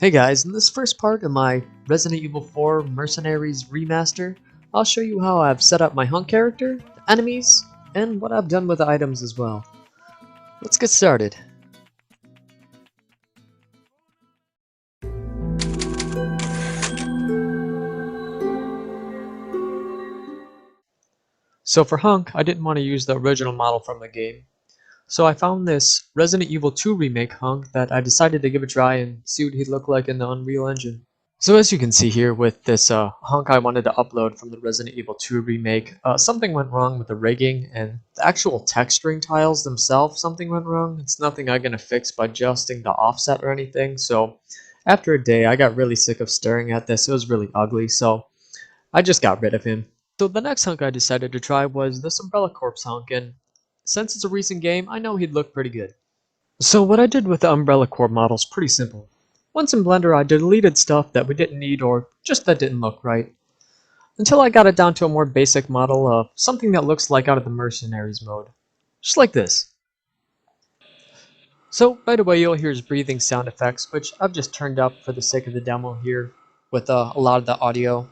Hey guys, in this first part of my Resident Evil 4 Mercenaries remaster, I'll show you how I've set up my HUNK character, the enemies, and what I've done with the items as well. Let's get started. So for HUNK, I didn't want to use the original model from the game. So I found this Resident Evil 2 Remake HUNK that I decided to give a try and see what he'd look like in the Unreal Engine. So as you can see here with this HUNK I wanted to upload from the Resident Evil 2 remake, something went wrong with the rigging and the actual texturing tiles themselves, something went wrong. It's nothing I'm going to fix by adjusting the offset or anything. So after a day I got really sick of staring at this. It was really ugly, so I just got rid of him. So the next HUNK I decided to try was this Umbrella Corps HUNK, and since it's a recent game, I know he'd look pretty good. So what I did with the Umbrella Corps model is pretty simple. Once in Blender, I deleted stuff that we didn't need or just that didn't look right, until I got it down to a more basic model of something that looks like out of the Mercenaries mode. Just like this. So right away you'll hear his breathing sound effects, which I've just turned up for the sake of the demo here with a lot of the audio.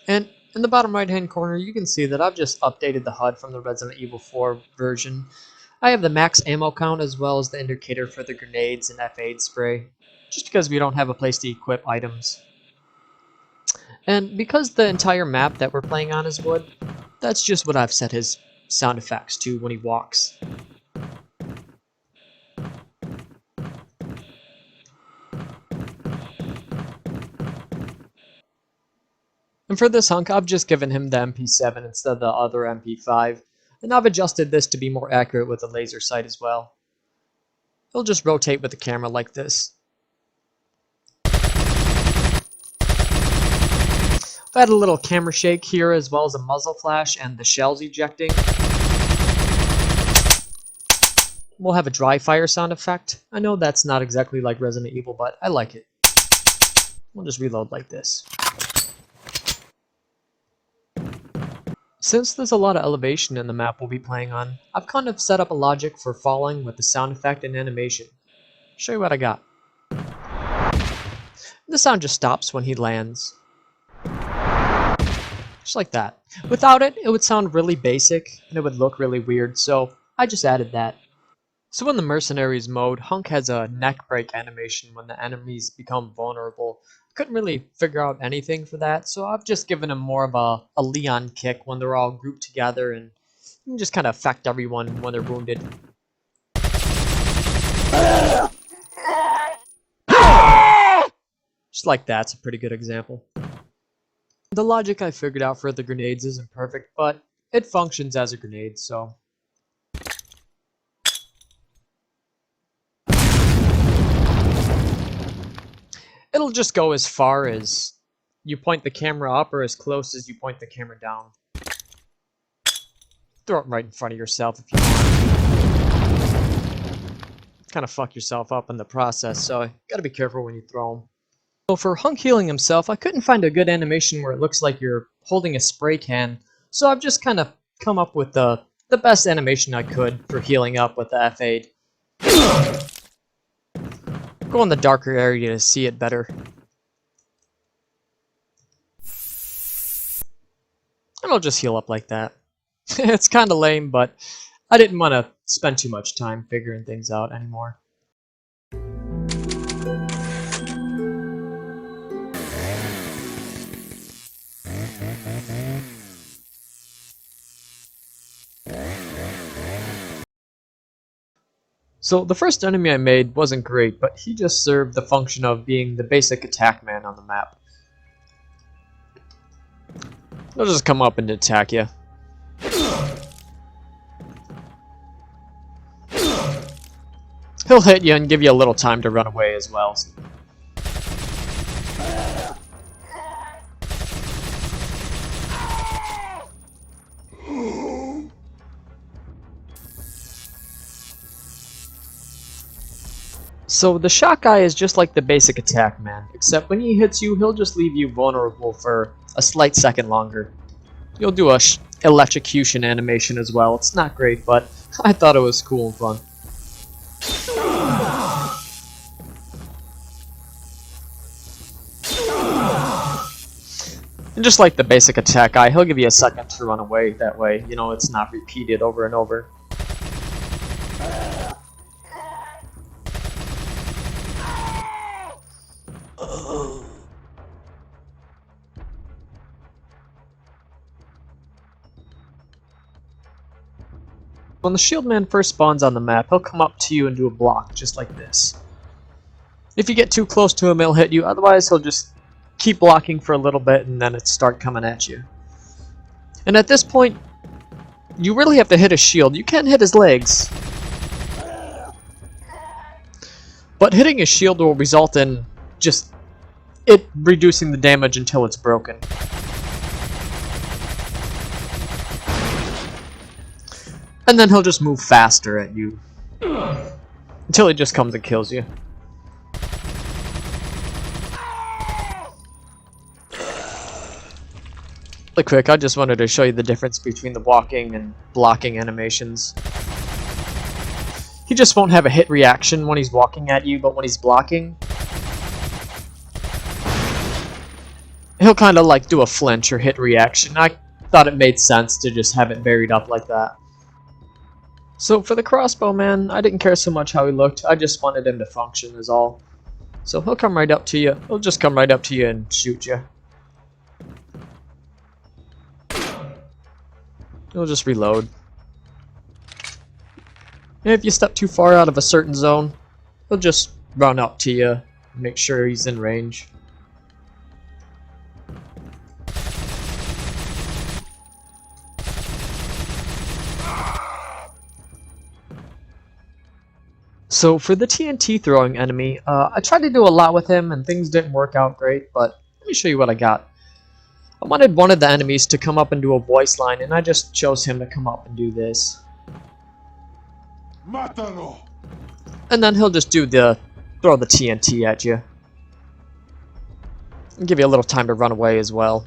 And in the bottom right hand corner you can see that I've just updated the HUD from the Resident Evil 4 version. I have the max ammo count as well as the indicator for the grenades and F8 spray, just because we don't have a place to equip items. And because the entire map that we're playing on is wood, that's just what I've set his sound effects to when he walks. And for this HUNK, I've just given him the MP7 instead of the other MP5, and I've adjusted this to be more accurate with the laser sight as well. He'll just rotate with the camera like this. I've had a little camera shake here as well as a muzzle flash and the shells ejecting. We'll have a dry fire sound effect. I know that's not exactly like Resident Evil, but I like it. We'll just reload like this. Since there's a lot of elevation in the map we'll be playing on, I've kind of set up a logic for falling with the sound effect and animation. I'll show you what I got. The sound just stops when he lands. Just like that. Without it, it would sound really basic and it would look really weird, so I just added that. So in the Mercenaries mode, HUNK has a neck break animation when the enemies become vulnerable. Couldn't really figure out anything for that, so I've just given him more of a Leon kick when they're all grouped together and you can just kind of affect everyone when they're wounded. Just like that's a pretty good example. The logic I figured out for the grenades isn't perfect, but it functions as a grenade, so. It'll just go as far as you point the camera up or as close as you point the camera down. Throw it right in front of yourself if you want. Kind of fuck yourself up in the process, so you gotta be careful when you throw them. So for HUNK healing himself, I couldn't find a good animation where it looks like you're holding a spray can, so I've just kind of come up with the best animation I could for healing up with the F8. Go in the darker area to see it better. And I'll just heal up like that. It's kind of lame, but I didn't want to spend too much time figuring things out anymore. So the first enemy I made wasn't great, but he just served the function of being the basic attack man on the map. He'll just come up and attack you. He'll hit you and give you a little time to run away as well. So the shot guy is just like the basic attack man, except when he hits you, he'll just leave you vulnerable for a slight second longer. You'll do a electrocution animation as well. It's not great, but I thought it was cool and fun. And just like the basic attack guy, he'll give you a second to run away. That way, you know, it's not repeated over and over. When the shield man first spawns on the map, he'll come up to you and do a block, just like this. If you get too close to him, he'll hit you. Otherwise, he'll just keep blocking for a little bit and then it start coming at you. And at this point, you really have to hit his shield. You can't hit his legs. But hitting his shield will result in just it reducing the damage until it's broken. And then he'll just move faster at you. Until he just comes and kills you. Really quick, I just wanted to show you the difference between the walking and blocking animations. He just won't have a hit reaction when he's walking at you, but when he's blocking, he'll kind of like do a flinch or hit reaction. I thought it made sense to just have it buried up like that. So for the crossbow man, I didn't care so much how he looked, I just wanted him to function is all. So he'll come right up to you, he'll just come right up to you and shoot you. He'll just reload. And if you step too far out of a certain zone, he'll just run up to you and make sure he's in range. So for the TNT throwing enemy, I tried to do a lot with him and things didn't work out great, but let me show you what I got. I wanted one of the enemies to come up and do a voice line, and I just chose him to come up and do this. Mátalo. And then he'll just do throw the TNT at you. And give you a little time to run away as well.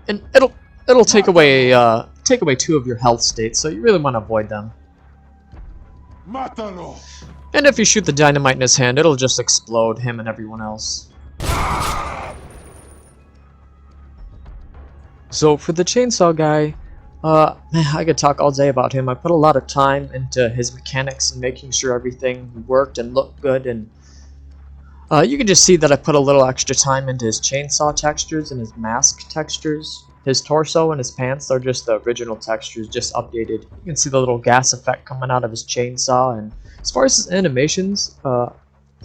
And it'll take away 2 of your health states, so you really want to avoid them. Mátalo. And if you shoot the dynamite in his hand, it'll just explode him and everyone else. So for the chainsaw guy, man, I could talk all day about him. I put a lot of time into his mechanics and making sure everything worked and looked good, and you can just see that I put a little extra time into his chainsaw textures and his mask textures. His torso and his pants are just the original textures, just updated. You can see the little gas effect coming out of his chainsaw, and as far as his animations,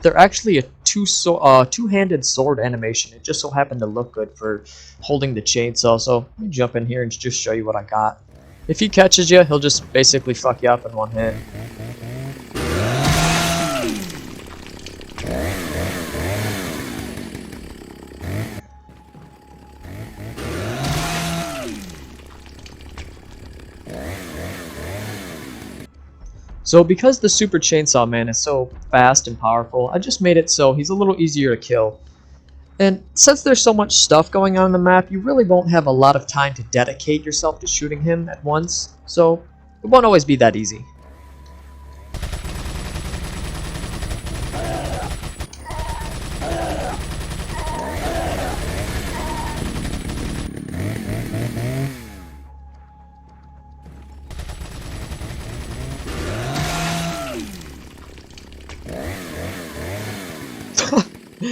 they're actually a two-handed sword animation. It just so happened to look good for holding the chainsaw, so let me jump in here and just show you what I got. If he catches you, he'll just basically fuck you up in one hit. So because the Super Chainsaw Man is so fast and powerful, I just made it so he's a little easier to kill. And since there's so much stuff going on the map, you really won't have a lot of time to dedicate yourself to shooting him at once, so it won't always be that easy.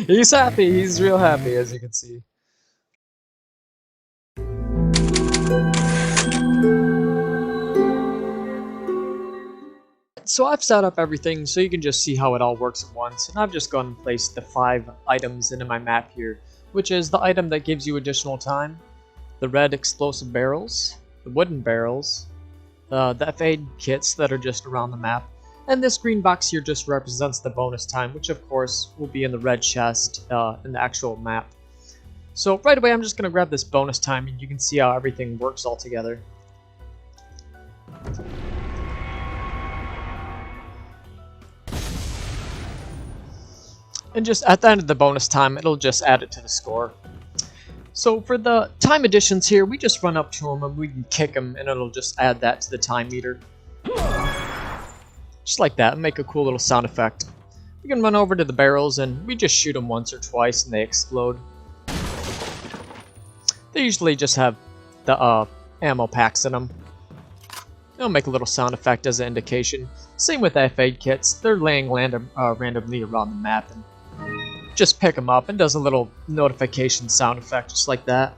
He's happy, he's real happy, as you can see. So I've set up everything so you can just see how it all works at once, and I've just gone and placed the 5 items into my map here, which is the item that gives you additional time, the red explosive barrels, the wooden barrels, the FA kits that are just around the map, and this green box here just represents the bonus time, which of course will be in the red chest in the actual map. So right away I'm just going to grab this bonus time and you can see how everything works all together. And just at the end of the bonus time, it'll just add it to the score. So for the time additions here, we just run up to him and we can kick him and it'll just add that to the time meter. Just like that, and make a cool little sound effect. We can run over to the barrels and we just shoot them once or twice and they explode. They usually just have the ammo packs in them. It'll make a little sound effect as an indication. Same with F-aid kits. They're laying randomly around the map, and just pick them up and does a little notification sound effect just like that.